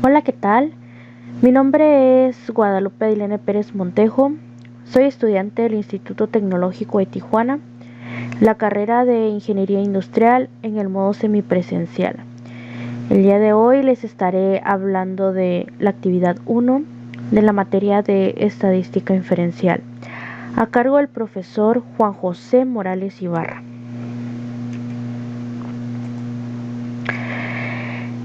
Hola, ¿qué tal? Mi nombre es Guadalupe Ailene Pérez Montejo. Soy estudiante del Instituto Tecnológico de Tijuana, la carrera de Ingeniería Industrial en el modo semipresencial. El día de hoy les estaré hablando de la actividad 1 de la materia de Estadística Inferencial, a cargo del profesor Juan José Morales Ibarra.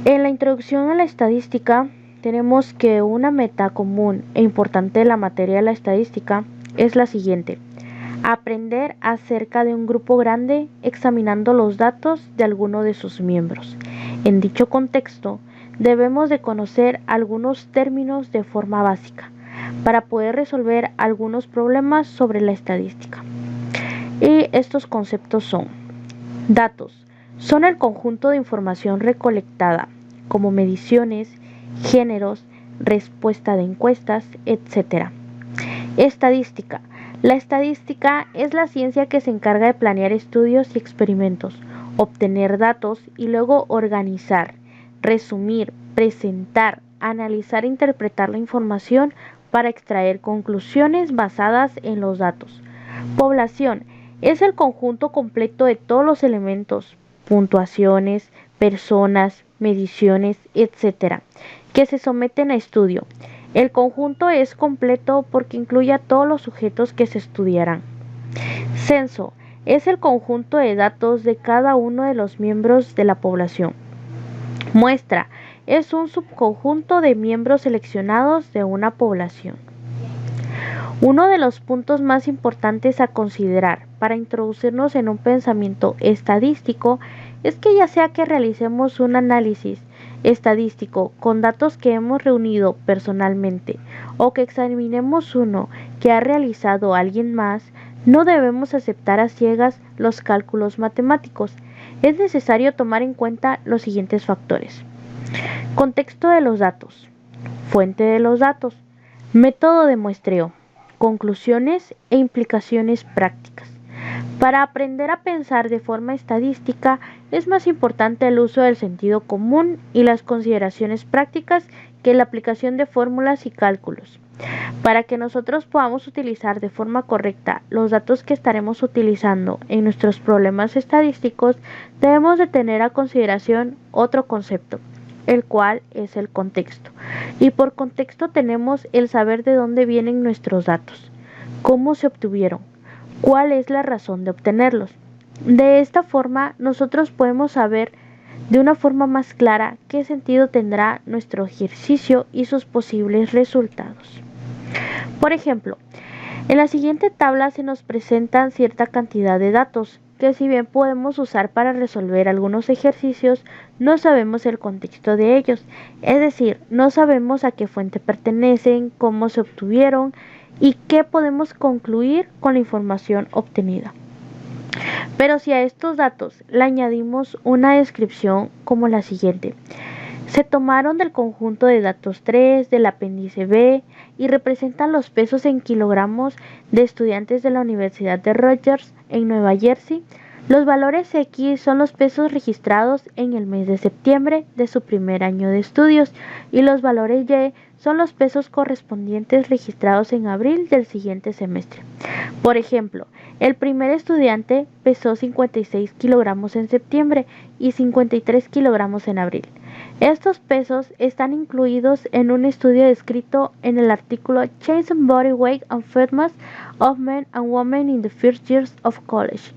En la introducción a la estadística tenemos que una meta común e importante de la materia de la estadística es la siguiente: aprender acerca de un grupo grande examinando los datos de alguno de sus miembros. En dicho contexto, debemos de conocer algunos términos de forma básica para poder resolver algunos problemas sobre la estadística. Y estos conceptos son: datos. Son el conjunto de información recolectada, como mediciones, géneros, respuesta de encuestas, etc. Estadística. La estadística es la ciencia que se encarga de planear estudios y experimentos, obtener datos y luego organizar, resumir, presentar, analizar e interpretar la información para extraer conclusiones basadas en los datos. Población. Es el conjunto completo de todos los elementos, puntuaciones, personas, mediciones, etc., que se someten a estudio. El conjunto es completo porque incluye a todos los sujetos que se estudiarán. Censo es el conjunto de datos de cada uno de los miembros de la población. Muestra es un subconjunto de miembros seleccionados de una población. Uno de los puntos más importantes a considerar para introducirnos en un pensamiento estadístico es que ya sea que realicemos un análisis estadístico con datos que hemos reunido personalmente o que examinemos uno que ha realizado alguien más, no debemos aceptar a ciegas los cálculos matemáticos. Es necesario tomar en cuenta los siguientes factores: contexto de los datos, fuente de los datos, método de muestreo, conclusiones e implicaciones prácticas. Para aprender a pensar de forma estadística es más importante el uso del sentido común y las consideraciones prácticas que la aplicación de fórmulas y cálculos. Para que nosotros podamos utilizar de forma correcta los datos que estaremos utilizando en nuestros problemas estadísticos, debemos de tener a consideración otro concepto, el cual es el contexto. Y por contexto tenemos el saber de dónde vienen nuestros datos, cómo se obtuvieron, cuál es la razón de obtenerlos. De esta forma, nosotros podemos saber de una forma más clara qué sentido tendrá nuestro ejercicio y sus posibles resultados. Por ejemplo, en la siguiente tabla se nos presentan cierta cantidad de datos que, si bien podemos usar para resolver algunos ejercicios, no sabemos el contexto de ellos, es decir, no sabemos a qué fuente pertenecen, cómo se obtuvieron y qué podemos concluir con la información obtenida. Pero si a estos datos le añadimos una descripción como la siguiente: se tomaron del conjunto de datos 3 del apéndice B y representan los pesos en kilogramos de estudiantes de la Universidad de Rutgers en Nueva Jersey. Los valores X son los pesos registrados en el mes de septiembre de su primer año de estudios y los valores Y son los pesos correspondientes registrados en abril del siguiente semestre. Por ejemplo, el primer estudiante pesó 56 kilogramos en septiembre y 53 kilogramos en abril. Estos pesos están incluidos en un estudio descrito en el artículo Change in Body Weight and Fitness of Men and Women in the First Years of College,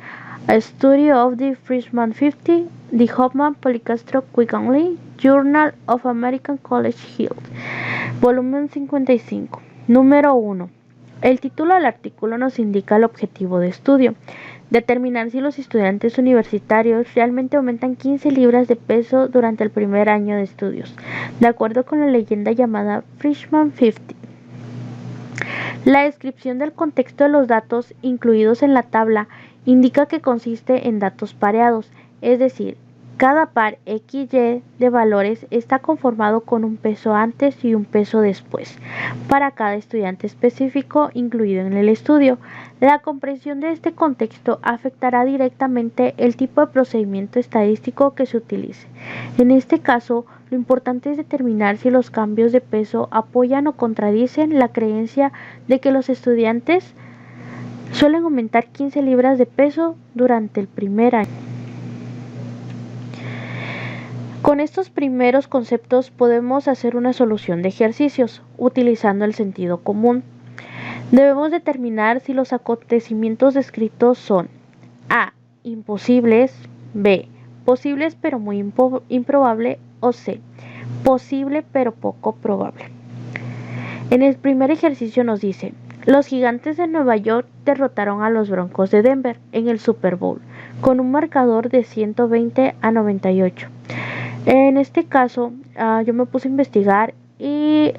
a Study of the Freshman 50, the Hoffman, Policastro, Quick and Lee, Journal of American College Health, volumen 55, número 1. El título del artículo nos indica el objetivo de estudio: determinar si los estudiantes universitarios realmente aumentan 15 libras de peso durante el primer año de estudios, de acuerdo con la leyenda llamada Freshman 50. La descripción del contexto de los datos incluidos en la tabla indica que consiste en datos pareados, es decir, cada par XY de valores está conformado con un peso antes y un peso después para cada estudiante específico incluido en el estudio. La comprensión de este contexto afectará directamente el tipo de procedimiento estadístico que se utilice. En este caso, Lo importante es determinar si los cambios de peso apoyan o contradicen la creencia de que los estudiantes suelen aumentar 15 libras de peso durante el primer año. Con estos primeros conceptos podemos hacer una solución de ejercicios utilizando el sentido común. Debemos determinar si los acontecimientos descritos son A. Imposibles, B. Posibles pero muy improbable o C. Posible pero poco probable. En el primer ejercicio nos dice: los Gigantes de Nueva York derrotaron a los Broncos de Denver en el Super Bowl con un marcador de 120-98. En este caso, yo me puse a investigar y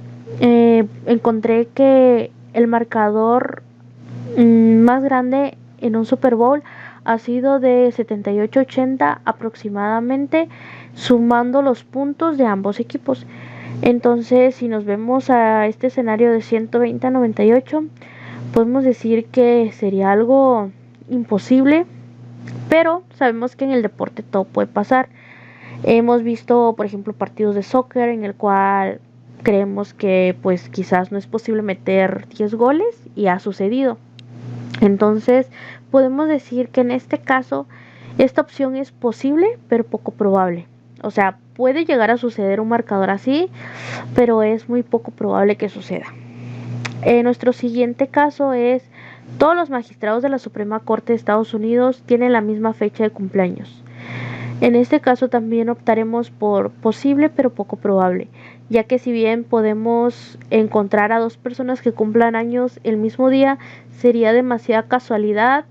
encontré que el marcador más grande en un Super Bowl ha sido de 78-80 aproximadamente, sumando los puntos de ambos equipos. Entonces, si nos vemos a este escenario de 120-98, podemos decir que sería algo imposible, pero sabemos que en el deporte todo puede pasar. Hemos visto, por ejemplo, partidos de soccer en el cual creemos que pues quizás no es posible meter 10 goles y ha sucedido. Entonces, podemos decir que en este caso esta opción es posible, pero poco probable. O sea, puede llegar a suceder un marcador así, pero es muy poco probable que suceda. Nuestro siguiente caso es: todos los magistrados de la Suprema Corte de Estados Unidos tienen la misma fecha de cumpleaños. En este caso también optaremos por posible pero poco probable, ya que si bien podemos encontrar a dos personas que cumplan años el mismo día, sería demasiada casualidad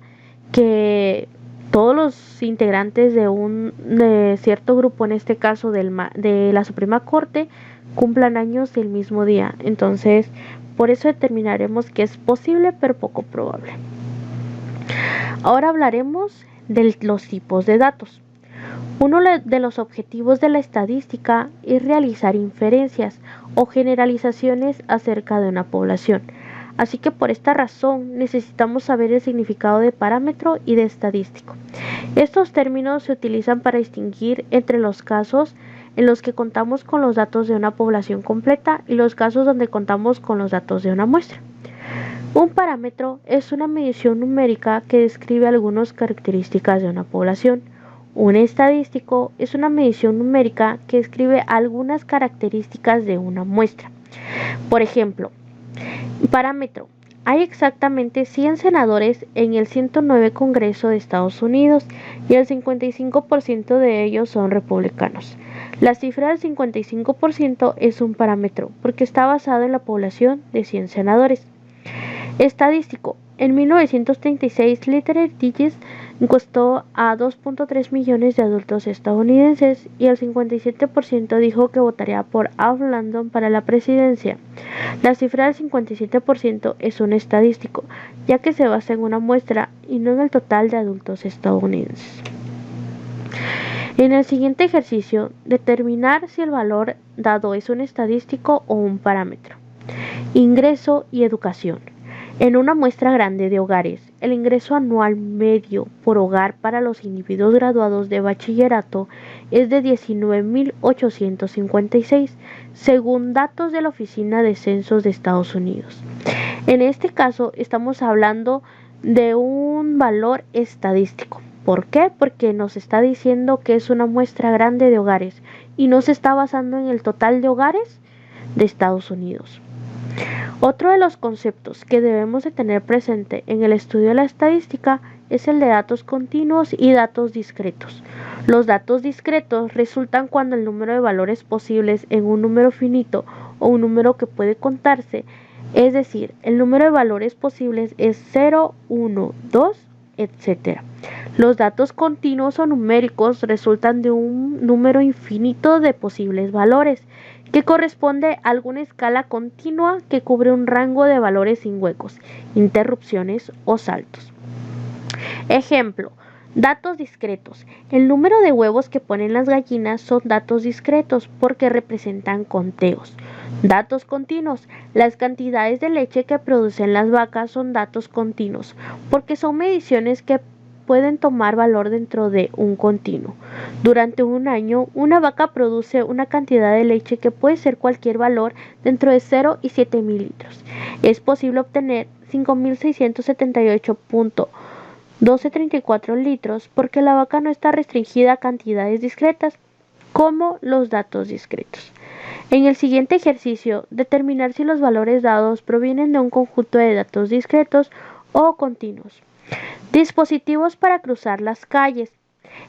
que todos los integrantes de cierto grupo, en este caso de la Suprema Corte, cumplan años el mismo día. Entonces, por eso determinaremos que es posible pero poco probable. Ahora hablaremos de los tipos de datos. Uno de los objetivos de la estadística es realizar inferencias o generalizaciones acerca de una población. Así que por esta razón necesitamos saber el significado de parámetro y de estadístico. Estos términos se utilizan para distinguir entre los casos en los que contamos con los datos de una población completa y los casos donde contamos con los datos de una muestra. Un parámetro es una medición numérica que describe algunas características de una población. Un estadístico es una medición numérica que describe algunas características de una muestra. Por ejemplo, parámetro: hay exactamente 100 senadores en el 109 Congreso de Estados Unidos y el 55% de ellos son republicanos. La cifra del 55% es un parámetro porque está basado en la población de 100 senadores. Estadístico: en 1936, Literate Digits encuestó a 2.3 millones de adultos estadounidenses y el 57% dijo que votaría por Al Landon para la presidencia. La cifra del 57% es un estadístico, ya que se basa en una muestra y no en el total de adultos estadounidenses. En el siguiente ejercicio, determinar si el valor dado es un estadístico o un parámetro. Ingreso y educación. En una muestra grande de hogares, el ingreso anual medio por hogar para los individuos graduados de bachillerato es de $19,856, según datos de la Oficina de Censos de Estados Unidos. En este caso, estamos hablando de un valor estadístico. ¿Por qué? Porque nos está diciendo que es una muestra grande de hogares y no se está basando en el total de hogares de Estados Unidos. Otro de los conceptos que debemos de tener presente en el estudio de la estadística es el de datos continuos y datos discretos. Los datos discretos resultan cuando el número de valores posibles en un número finito o un número que puede contarse, es decir, el número de valores posibles es 0, 1, 2, etc. Los datos continuos o numéricos resultan de un número infinito de posibles valores, que corresponde a alguna escala continua que cubre un rango de valores sin huecos, interrupciones o saltos. Ejemplo: datos discretos. El número de huevos que ponen las gallinas son datos discretos porque representan conteos. Datos continuos. Las cantidades de leche que producen las vacas son datos continuos porque son mediciones que pueden tomar valor dentro de un continuo. Durante un año, una vaca produce una cantidad de leche que puede ser cualquier valor dentro de 0 y 7.000 litros. Es posible obtener 5.678.1234 litros porque la vaca no está restringida a cantidades discretas, como los datos discretos. En el siguiente ejercicio, determinar si los valores dados provienen de un conjunto de datos discretos o continuos. Dispositivos para cruzar las calles.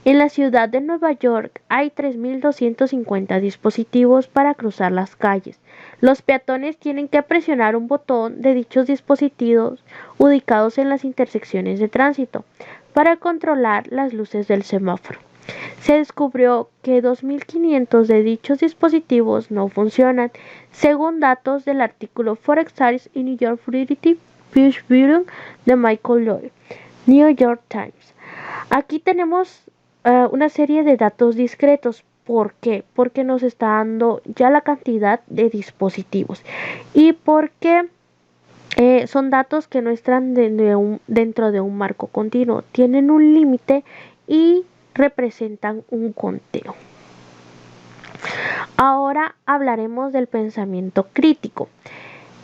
En la ciudad de Nueva York hay 3.250 dispositivos para cruzar las calles. Los peatones tienen que presionar un botón de dichos dispositivos ubicados en las intersecciones de tránsito para controlar las luces del semáforo. Se descubrió que 2.500 de dichos dispositivos no funcionan, según datos del artículo Forex Sites in New York City Fish Bureau de Michael Lloyd, New York Times. Aquí tenemos una serie de datos discretos. ¿Por qué? Porque nos está dando ya la cantidad de dispositivos y porque son datos que no están dentro de un marco continuo, tienen un límite y representan un conteo. Ahora hablaremos del pensamiento crítico.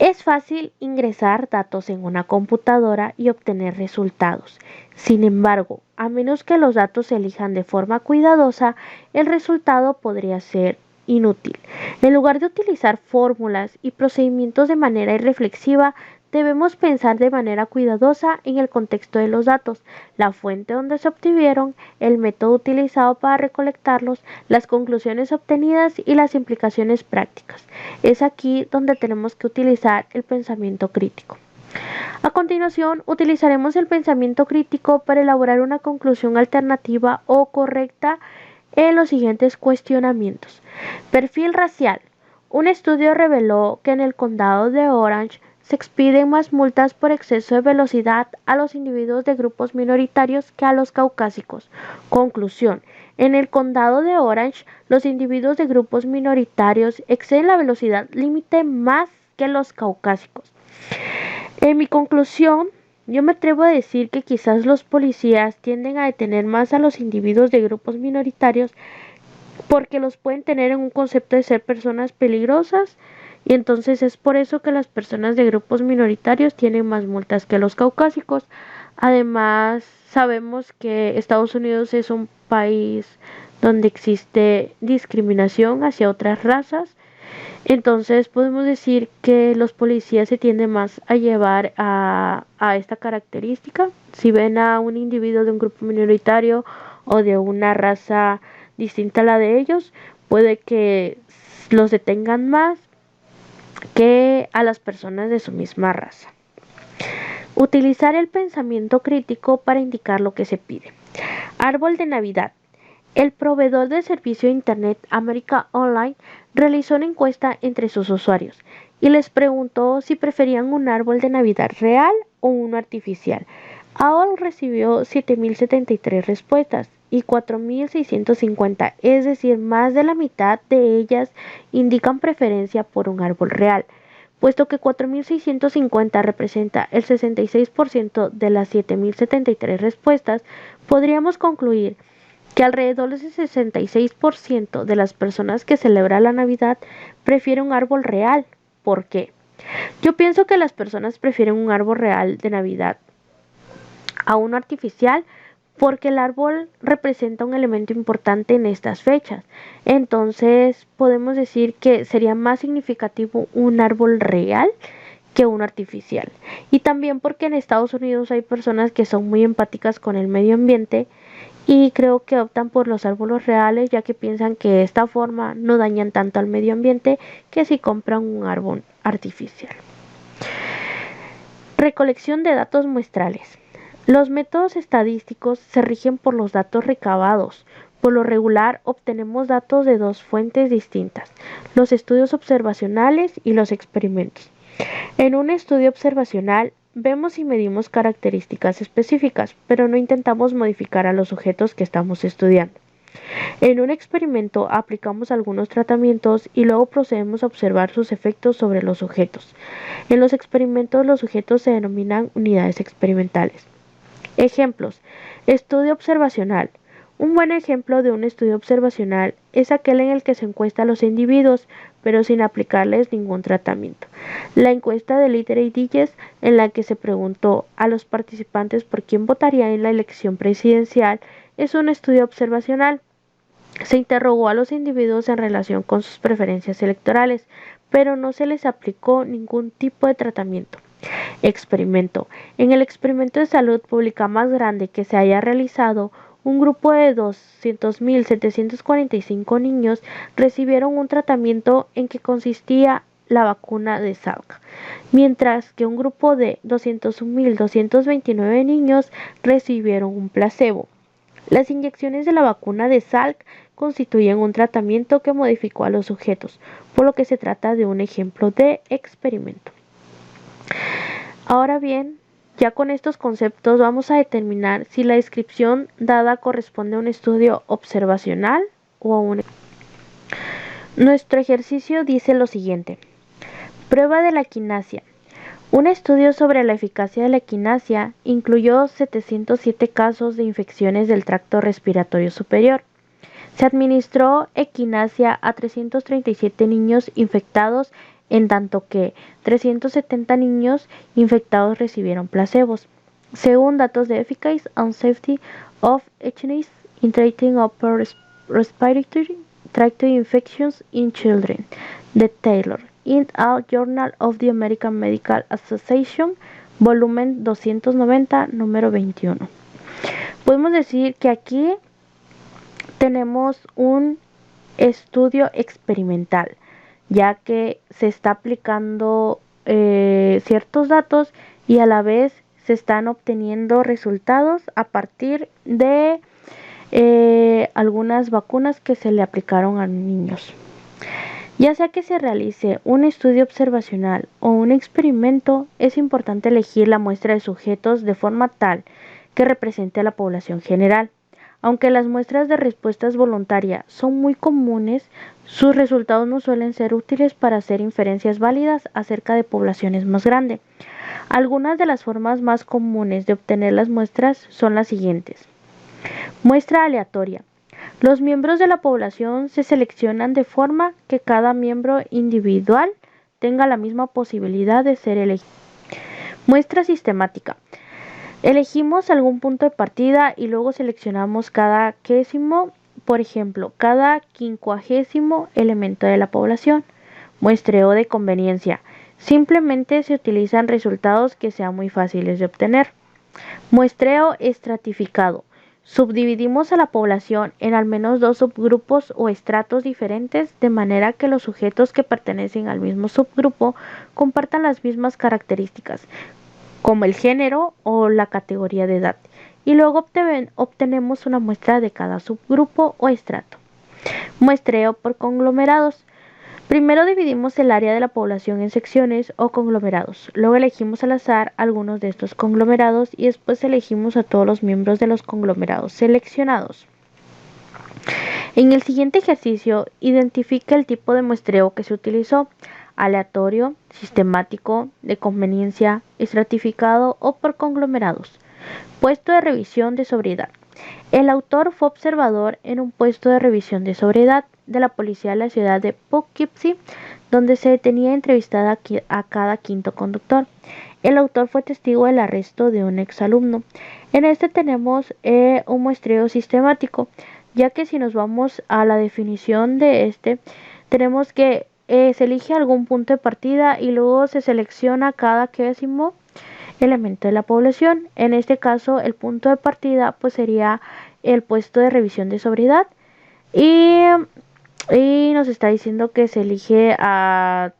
Es fácil ingresar datos en una computadora y obtener resultados. Sin embargo, a menos que los datos se elijan de forma cuidadosa, el resultado podría ser inútil. En lugar de utilizar fórmulas y procedimientos de manera irreflexiva, debemos pensar de manera cuidadosa en el contexto de los datos, la fuente donde se obtuvieron, el método utilizado para recolectarlos, las conclusiones obtenidas y las implicaciones prácticas. Es aquí donde tenemos que utilizar el pensamiento crítico. A continuación, utilizaremos el pensamiento crítico para elaborar una conclusión alternativa o correcta en los siguientes cuestionamientos. Perfil racial. Un estudio reveló que en el condado de Orange se expiden más multas por exceso de velocidad a los individuos de grupos minoritarios que a los caucásicos. Conclusión. En el condado de Orange, los individuos de grupos minoritarios exceden la velocidad límite más que los caucásicos. En mi conclusión, yo me atrevo a decir que quizás los policías tienden a detener más a los individuos de grupos minoritarios porque los pueden tener en un concepto de ser personas peligrosas, y entonces es por eso que las personas de grupos minoritarios tienen más multas que los caucásicos. Además, sabemos que Estados Unidos es un país donde existe discriminación hacia otras razas. Entonces podemos decir que los policías se tienden más a llevar a esta característica. Si ven a un individuo de un grupo minoritario o de una raza distinta a la de ellos, puede que los detengan más que a las personas de su misma raza. Utilizar el pensamiento crítico para indicar lo que se pide. Árbol de Navidad. El proveedor de servicio de Internet America Online realizó una encuesta entre sus usuarios y les preguntó si preferían un árbol de Navidad real o uno artificial. AOL recibió 7.073 respuestas y 4.650, es decir, más de la mitad de ellas indican preferencia por un árbol real. Puesto que 4.650 representa el 66% de las 7.073 respuestas, podríamos concluir que alrededor del 66% de las personas que celebran la Navidad prefieren un árbol real. ¿Por qué? Yo pienso que las personas prefieren un árbol real de Navidad a uno artificial porque el árbol representa un elemento importante en estas fechas. Entonces podemos decir que sería más significativo un árbol real que uno artificial. Y también porque en Estados Unidos hay personas que son muy empáticas con el medio ambiente y creo que optan por los árboles reales, ya que piensan que de esta forma no dañan tanto al medio ambiente que si compran un árbol artificial. Recolección de datos muestrales. Los métodos estadísticos se rigen por los datos recabados. Por lo regular obtenemos datos de dos fuentes distintas, los estudios observacionales y los experimentos. En un estudio observacional vemos y medimos características específicas, pero no intentamos modificar a los sujetos que estamos estudiando. En un experimento aplicamos algunos tratamientos y luego procedemos a observar sus efectos sobre los sujetos. En los experimentos los sujetos se denominan unidades experimentales. Ejemplos. Estudio observacional. Un buen ejemplo de un estudio observacional es aquel en el que se encuesta a los individuos, pero sin aplicarles ningún tratamiento. La encuesta de Literate Digest, en la que se preguntó a los participantes por quién votarían en la elección presidencial, es un estudio observacional. Se interrogó a los individuos en relación con sus preferencias electorales, pero no se les aplicó ningún tipo de tratamiento. Experimento. En el experimento de salud pública más grande que se haya realizado, un grupo de 200.745 niños recibieron un tratamiento en que consistía la vacuna de Salk, mientras que un grupo de 201.229 niños recibieron un placebo. Las inyecciones de la vacuna de Salk constituyen un tratamiento que modificó a los sujetos, por lo que se trata de un ejemplo de experimento. Ahora bien, ya con estos conceptos vamos a determinar si la descripción dada corresponde a un estudio observacional o a un... Nuestro ejercicio dice lo siguiente. Prueba de la equinacia. Un estudio sobre la eficacia de la equinacia incluyó 707 casos de infecciones del tracto respiratorio superior. Se administró equinacia a 337 niños infectados, en tanto que 370 niños infectados recibieron placebos. Según datos de Efficacy and Safety of Equinase in Treating Upper Respiratory Tract Infections in Children, de Taylor, in a Journal of the American Medical Association, volumen 290, número 21. Podemos decir que aquí tenemos un estudio experimental, ya que se está aplicando ciertos datos y a la vez se están obteniendo resultados a partir de algunas vacunas que se le aplicaron a niños. Ya sea que se realice un estudio observacional o un experimento, es importante elegir la muestra de sujetos de forma tal que represente a la población general. Aunque las muestras de respuestas voluntarias son muy comunes, sus resultados no suelen ser útiles para hacer inferencias válidas acerca de poblaciones más grandes. Algunas de las formas más comunes de obtener las muestras son las siguientes. Muestra aleatoria. Los miembros de la población se seleccionan de forma que cada miembro individual tenga la misma posibilidad de ser elegido. Muestra sistemática. Elegimos algún punto de partida y luego seleccionamos cada quésimo, por ejemplo, cada 50º elemento de la población. Muestreo de conveniencia. Simplemente se utilizan resultados que sean muy fáciles de obtener. Muestreo estratificado. Subdividimos a la población en al menos 2 subgrupos o estratos diferentes, de manera que los sujetos que pertenecen al mismo subgrupo compartan las mismas características, como el género o la categoría de edad, y luego obtenemos una muestra de cada subgrupo o estrato. Muestreo por conglomerados. Primero dividimos el área de la población en secciones o conglomerados, luego elegimos al azar algunos de estos conglomerados y después elegimos a todos los miembros de los conglomerados seleccionados. En el siguiente ejercicio, identifica el tipo de muestreo que se utilizó: aleatorio, sistemático, de conveniencia, estratificado o por conglomerados. Puesto de revisión de sobriedad. El autor fue observador en un puesto de revisión de sobriedad de la policía de la ciudad de Poughkeepsie, donde se tenía entrevistada a cada quinto conductor. El autor fue testigo del arresto de un exalumno. En este tenemos un muestreo sistemático, ya que si nos vamos a la definición de este, tenemos que se elige algún punto de partida y luego se selecciona cada quésimo elemento de la población. En este caso, el punto de partida pues sería el puesto de revisión de sobriedad y nos está diciendo que se elige a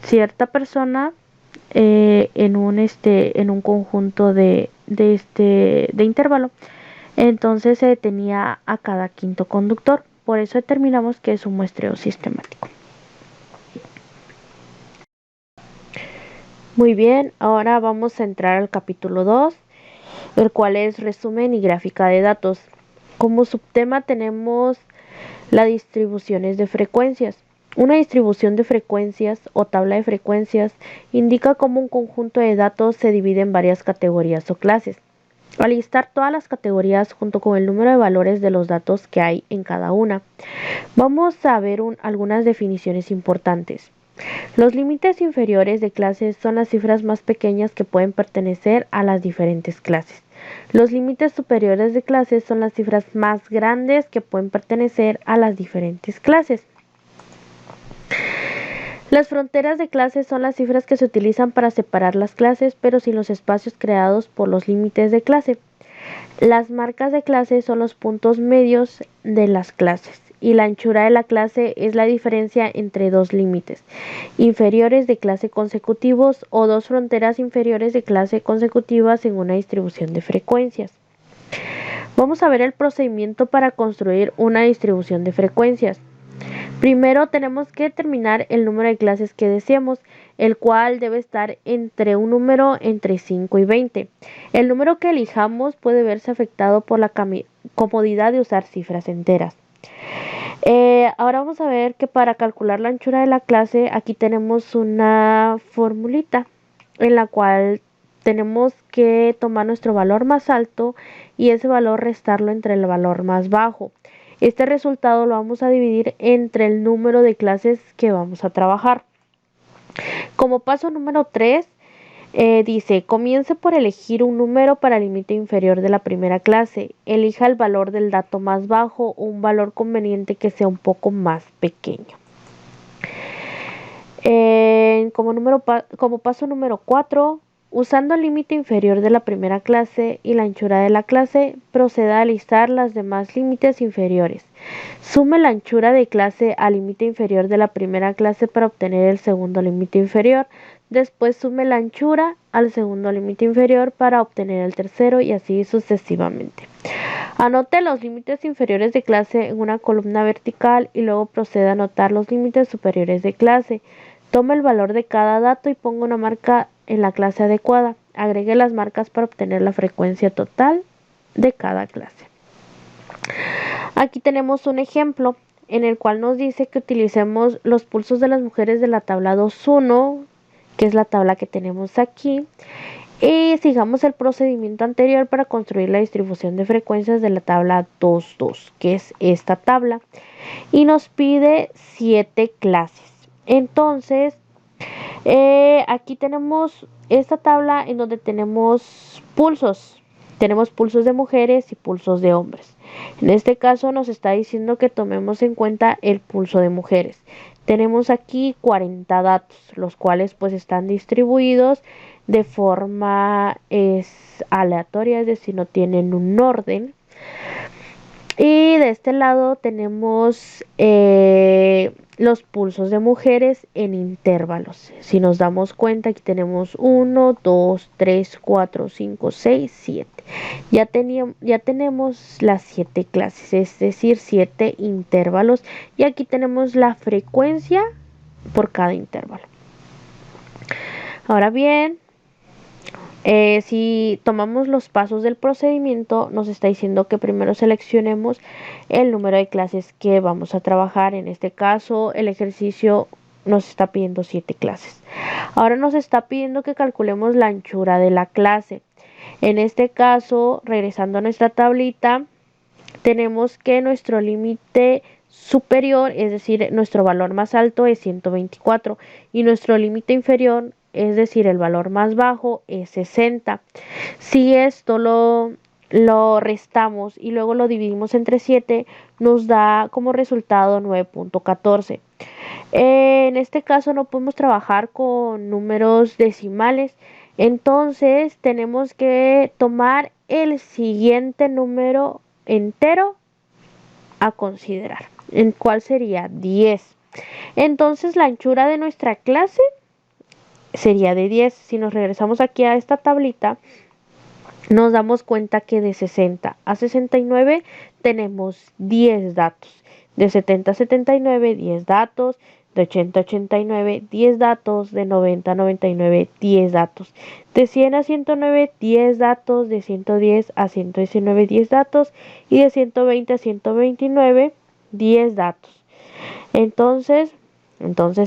cierta persona en un conjunto de intervalo. Entonces se detenía a cada quinto conductor. Por eso determinamos que es un muestreo sistemático. Muy bien, ahora vamos a entrar al capítulo 2, el cual es resumen y gráfica de datos. Como subtema tenemos las distribuciones de frecuencias. Una distribución de frecuencias o tabla de frecuencias indica cómo un conjunto de datos se divide en varias categorías o clases. al listar todas las categorías junto con el número de valores de los datos que hay en cada una. Vamos a ver algunas definiciones importantes. Los límites inferiores de clases son las cifras más pequeñas que pueden pertenecer a las diferentes clases. Los límites superiores de clases son las cifras más grandes que pueden pertenecer a las diferentes clases. Las fronteras de clases son las cifras que se utilizan para separar las clases, pero sin los espacios creados por los límites de clase. Las marcas de clase son los puntos medios de las clases, y la anchura de la clase es la diferencia entre dos límites inferiores de clase consecutivos o dos fronteras inferiores de clase consecutivas en una distribución de frecuencias. Vamos a ver el procedimiento para construir una distribución de frecuencias. Primero tenemos que determinar el número de clases que deseamos, el cual debe estar entre un número entre 5 y 20. El número que elijamos puede verse afectado por la comodidad de usar cifras enteras. Ahora vamos a ver que para calcular la anchura de la clase, aquí tenemos una formulita en la cual tenemos que tomar nuestro valor más alto y ese valor restarlo entre el valor más bajo. Este resultado lo vamos a dividir entre el número de clases que vamos a trabajar. Como paso número 3, dice, comience por elegir un número para el límite inferior de la primera clase. Elija el valor del dato más bajo o un valor conveniente que sea un poco más pequeño. Como paso número 4, usando el límite inferior de la primera clase y la anchura de la clase, proceda a listar los demás límites inferiores. Sume la anchura de clase al límite inferior de la primera clase para obtener el segundo límite inferior. Después sume la anchura al segundo límite inferior para obtener el tercero y así sucesivamente. Anote los límites inferiores de clase en una columna vertical y luego proceda a anotar los límites superiores de clase. Tome el valor de cada dato y ponga una marca en la clase adecuada. Agregue las marcas para obtener la frecuencia total de cada clase. Aquí tenemos un ejemplo en el cual nos dice que utilicemos los pulsos de las mujeres de la tabla 2.1, que es la tabla que tenemos aquí, y sigamos el procedimiento anterior para construir la distribución de frecuencias de la tabla 2.2, que es esta tabla, y nos pide 7 clases. Entonces, aquí tenemos esta tabla en donde tenemos pulsos. Tenemos pulsos de mujeres y pulsos de hombres. En este caso nos está diciendo que tomemos en cuenta el pulso de mujeres. Tenemos aquí 40 datos, los cuales pues están distribuidos de forma aleatoria, es decir, no tienen un orden. Y de este lado tenemos los pulsos de mujeres en intervalos. Si nos damos cuenta, aquí tenemos 1, 2, 3, 4, 5, 6, 7. Ya tenemos las 7 clases, es decir, 7 intervalos. Y aquí tenemos la frecuencia por cada intervalo. Ahora bien, si tomamos los pasos del procedimiento, nos está diciendo que primero seleccionemos el número de clases que vamos a trabajar. En este caso, el ejercicio nos está pidiendo 7 clases. Ahora nos está pidiendo que calculemos la anchura de la clase. En este caso, regresando a nuestra tablita, tenemos que nuestro límite superior, es decir, nuestro valor más alto es 124 y nuestro límite inferior, es decir, el valor más bajo es 60. Si esto lo restamos y luego lo dividimos entre 7, nos da como resultado 9.14. En este caso no podemos trabajar con números decimales, entonces tenemos que tomar el siguiente número entero a considerar, en cuál sería 10. Entonces la anchura de nuestra clase sería de 10. Si nos regresamos aquí a esta tablita, nos damos cuenta que de 60 a 69 tenemos 10 datos. De 70 a 79, 10 datos. De 80 a 89, 10 datos. De 90 a 99, 10 datos. De 100 a 109, 10 datos. De 110 a 119, 10 datos. Y de 120 a 129, 10 datos. Entonces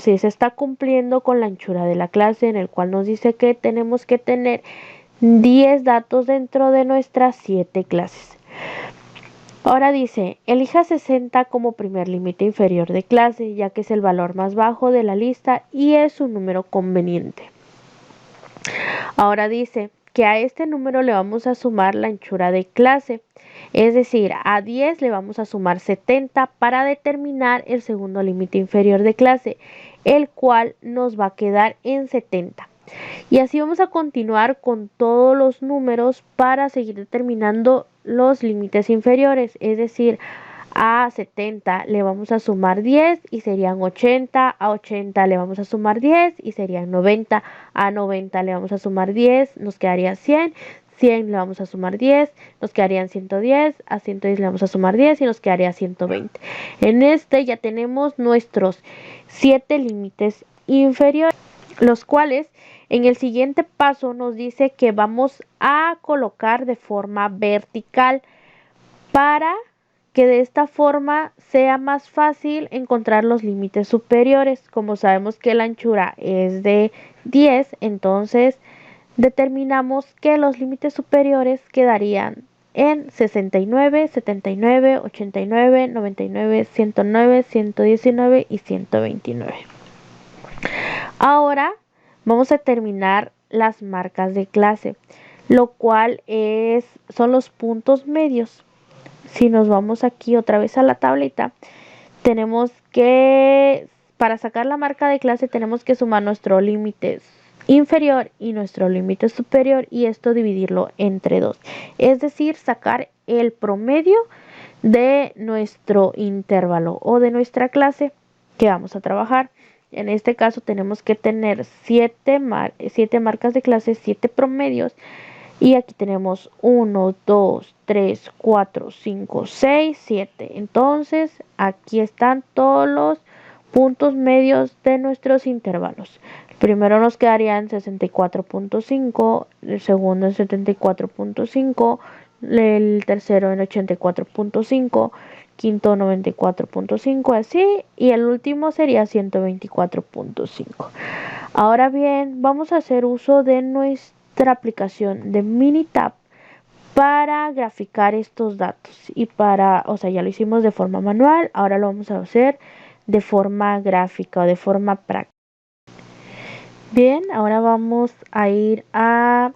sí se está cumpliendo con la anchura de la clase, en el cual nos dice que tenemos que tener 10 datos dentro de nuestras 7 clases. Ahora dice, elija 60 como primer límite inferior de clase, ya que es el valor más bajo de la lista y es un número conveniente. Ahora dice que a este número le vamos a sumar la anchura de clase, es decir, a 10 le vamos a sumar 70 para determinar el segundo límite inferior de clase, el cual nos va a quedar en 70. Y así vamos a continuar con todos los números para seguir determinando los límites inferiores, es decir, a 70 le vamos a sumar 10 y serían 80, a 80 le vamos a sumar 10 y serían 90, a 90 le vamos a sumar 10, nos quedaría 100, 100 le vamos a sumar 10, nos quedarían 110, a 110 le vamos a sumar 10 y nos quedaría 120. En este ya tenemos nuestros 7 límites inferiores, los cuales en el siguiente paso nos dice que vamos a colocar de forma vertical para que de esta forma sea más fácil encontrar los límites superiores. Como sabemos que la anchura es de 10, entonces determinamos que los límites superiores quedarían en 69, 79, 89, 99, 109, 119 y 129. Ahora vamos a terminar las marcas de clase, lo cual son los puntos medios. Si nos vamos aquí otra vez a la tablita, tenemos que, para sacar la marca de clase, tenemos que sumar nuestro límite inferior y nuestro límite superior y esto dividirlo entre 2. Es decir, sacar el promedio de nuestro intervalo o de nuestra clase que vamos a trabajar. En este caso tenemos que tener 7 marcas de clase, 7 promedios. Y aquí tenemos 1, 2, 3, 4, 5, 6, 7. Entonces, aquí están todos los puntos medios de nuestros intervalos. El primero nos quedaría en 64.5, el segundo en 74.5, el tercero en 84.5, quinto 94.5, así, y el último sería 124.5. Ahora bien, vamos a hacer uso de nuestra aplicación de Minitab para graficar estos datos y ya lo hicimos de forma manual, ahora lo vamos a hacer de forma gráfica o de forma práctica. Bien, ahora vamos a ir a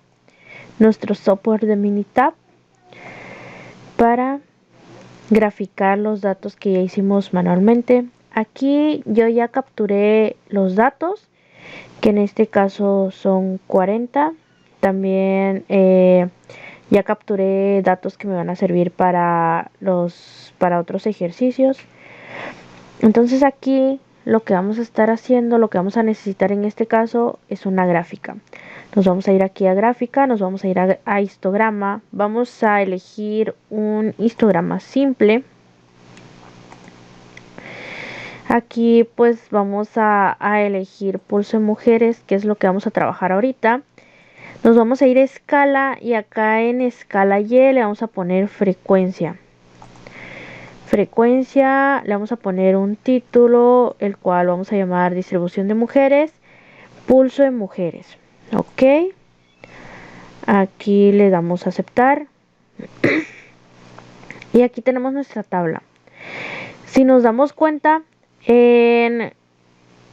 nuestro software de Minitab para graficar los datos que ya hicimos manualmente. Aquí yo ya capturé los datos, que en este caso son 40. También ya capturé datos que me van a servir para otros ejercicios. Entonces aquí lo que vamos a estar haciendo, lo que vamos a necesitar en este caso es una gráfica. Nos vamos a ir aquí a gráfica, nos vamos a ir a histograma. Vamos a elegir un histograma simple. Aquí pues vamos a elegir pulso en mujeres, que es lo que vamos a trabajar ahorita. Nos vamos a ir a escala y acá en escala Y le vamos a poner frecuencia. Frecuencia, le vamos a poner un título, el cual vamos a llamar distribución de mujeres, pulso en mujeres. Ok. Aquí le damos a aceptar. Y aquí tenemos nuestra tabla. Si nos damos cuenta, en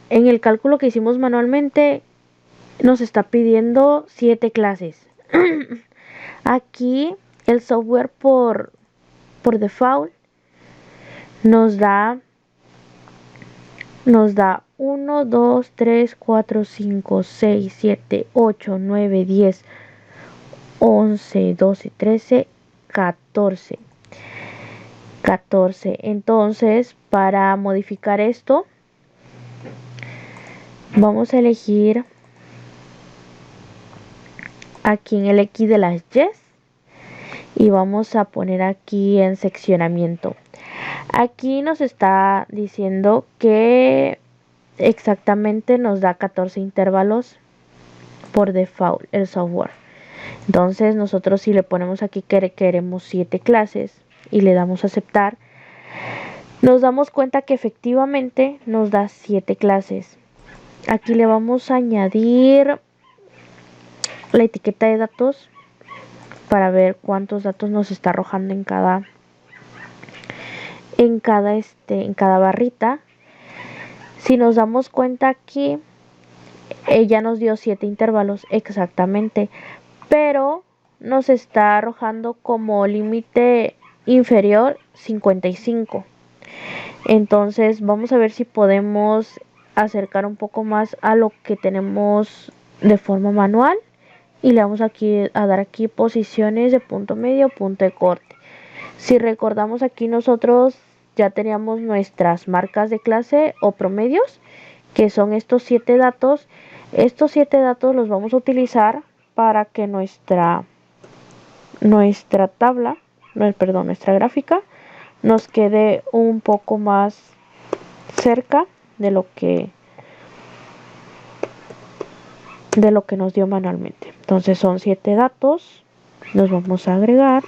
el cálculo que hicimos manualmente, nos está pidiendo 7 clases. Aquí el software por default nos da 1, 2, 3, 4, 5, 6, 7, 8, 9, 10, 11, 12, 13, 14. 14. Entonces, para modificar esto, vamos a elegir aquí en el X de las Y y vamos a poner aquí en seccionamiento. Aquí nos está diciendo que exactamente nos da 14 intervalos por default el software. Entonces nosotros si le ponemos aquí que queremos 7 clases y le damos a aceptar, nos damos cuenta que efectivamente nos da 7 clases. Aquí le vamos a añadir la etiqueta de datos para ver cuántos datos nos está arrojando en cada barrita. Si nos damos cuenta aquí, ella nos dio 7 intervalos exactamente, pero nos está arrojando como límite inferior 55. Entonces vamos a ver si podemos acercar un poco más a lo que tenemos de forma manual, y le vamos aquí a dar aquí posiciones de punto medio, punto de corte. Si recordamos, aquí nosotros ya teníamos nuestras marcas de clase o promedios, que son estos 7 datos. Estos 7 datos los vamos a utilizar para que nuestra tabla, nuestra gráfica nos quede un poco más cerca de lo que nos dio manualmente. Entonces son 7 datos, los vamos a agregar.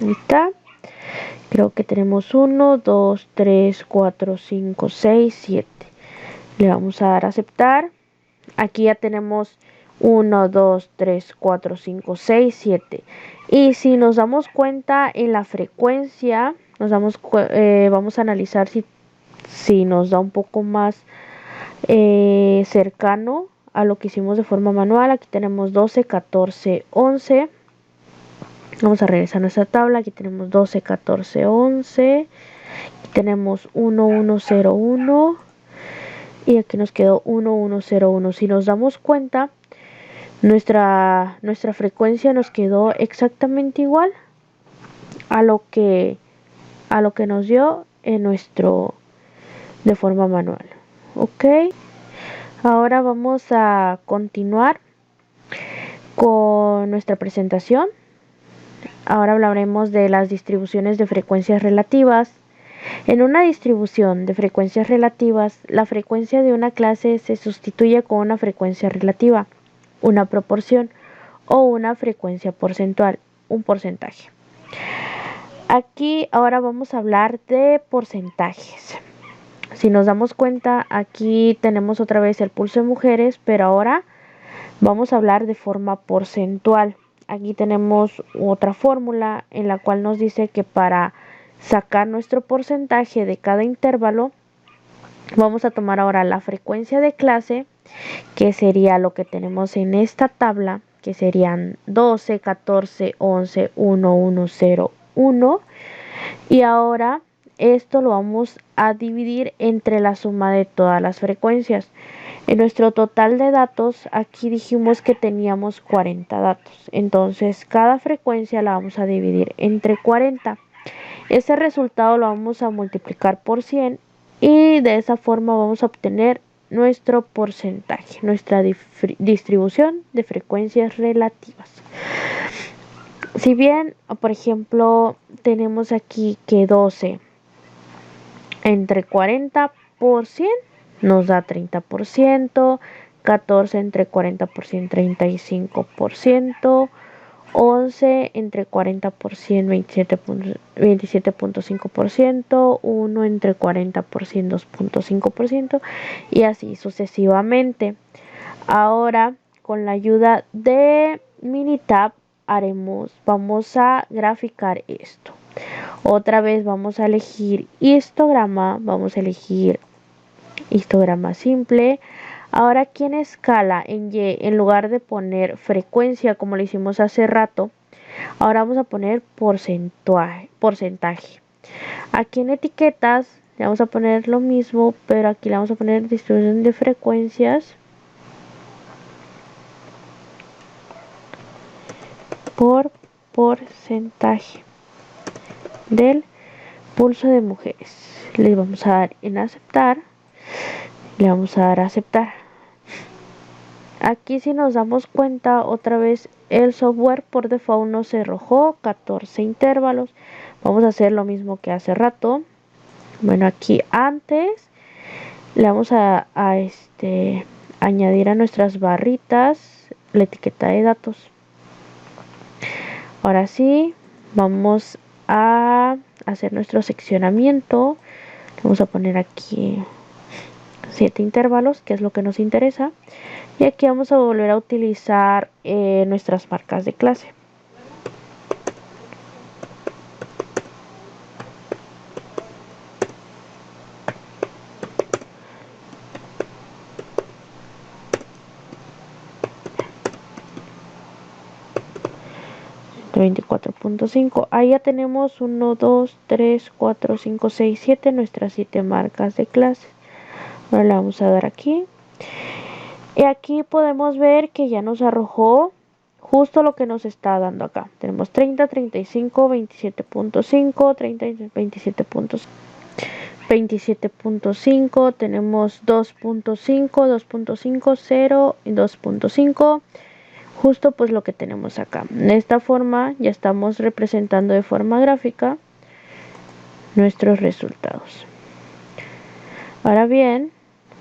Ahí está. Creo que tenemos 1, 2, 3, 4, 5, 6, 7. Le vamos a dar a aceptar. Aquí ya tenemos 1, 2, 3, 4, 5, 6, 7. Y si nos damos cuenta en la frecuencia, vamos a analizar si nos da un poco más cercano a lo que hicimos de forma manual. Aquí tenemos 12, 14, 11. Vamos a regresar a nuestra tabla. Aquí tenemos 12, 14, 11. Aquí tenemos 1, 1, 0, 1. Y aquí nos quedó 1, 1, 0, 1. Si nos damos cuenta, nuestra frecuencia nos quedó exactamente igual a lo que nos dio en de forma manual. Ok. Ahora vamos a continuar con nuestra presentación. Ahora hablaremos de las distribuciones de frecuencias relativas. En una distribución de frecuencias relativas, la frecuencia de una clase se sustituye con una frecuencia relativa, una proporción o una frecuencia porcentual, un porcentaje. Aquí ahora vamos a hablar de porcentajes. Si nos damos cuenta, aquí tenemos otra vez el pulso de mujeres, pero ahora vamos a hablar de forma porcentual. Aquí tenemos otra fórmula en la cual nos dice que para sacar nuestro porcentaje de cada intervalo, vamos a tomar ahora la frecuencia de clase, que sería lo que tenemos en esta tabla, que serían 12, 14, 11, 1, 1, 0, 1. Y ahora esto lo vamos a dividir entre la suma de todas las frecuencias. En nuestro total de datos, aquí dijimos que teníamos 40 datos. Entonces, cada frecuencia la vamos a dividir entre 40. Ese resultado lo vamos a multiplicar por 100 y de esa forma vamos a obtener nuestro porcentaje, nuestra distribución de frecuencias relativas. Si bien, por ejemplo, tenemos aquí que 12 entre 40 por 100 nos da 30%, 14 entre 40%, 35%, 11 entre 40%, 27.5%, 1 entre 40%, 2.5%, y así sucesivamente. Ahora, con la ayuda de Minitab, vamos a graficar esto. Otra vez vamos a elegir histograma, vamos a elegir histograma simple. Ahora aquí en escala, en Y, en lugar de poner frecuencia como lo hicimos hace rato, ahora vamos a poner porcentaje. Aquí en etiquetas le vamos a poner lo mismo, pero aquí le vamos a poner distribución de frecuencias por porcentaje del pulso de mujeres. Le vamos a dar en aceptar. Le vamos a dar a aceptar. Aquí, si nos damos cuenta, otra vez el software por default nos arrojó 14 intervalos. Vamos a hacer lo mismo que hace rato. Bueno, aquí antes le vamos a añadir a nuestras barritas la etiqueta de datos. Ahora sí, vamos a hacer nuestro seccionamiento. Vamos a poner aquí 7 intervalos, que es lo que nos interesa. Y aquí vamos a volver a utilizar nuestras marcas de clase. De 24.5. Ahí ya tenemos 1, 2, 3, 4, 5, 6, 7, nuestras 7 marcas de clase. Ahora le vamos a dar aquí. Y aquí podemos ver que ya nos arrojó justo lo que nos está dando acá. Tenemos 30, 35, 27.5, 30, 27.5, tenemos 2.5, 2.5, 0 y 2.5. Justo pues lo que tenemos acá. De esta forma ya estamos representando de forma gráfica nuestros resultados. Ahora bien,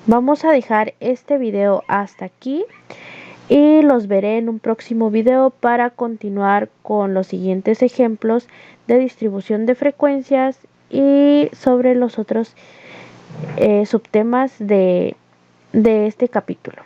vamos a dejar este video hasta aquí y los veré en un próximo video para continuar con los siguientes ejemplos de distribución de frecuencias y sobre los otros subtemas de este capítulo.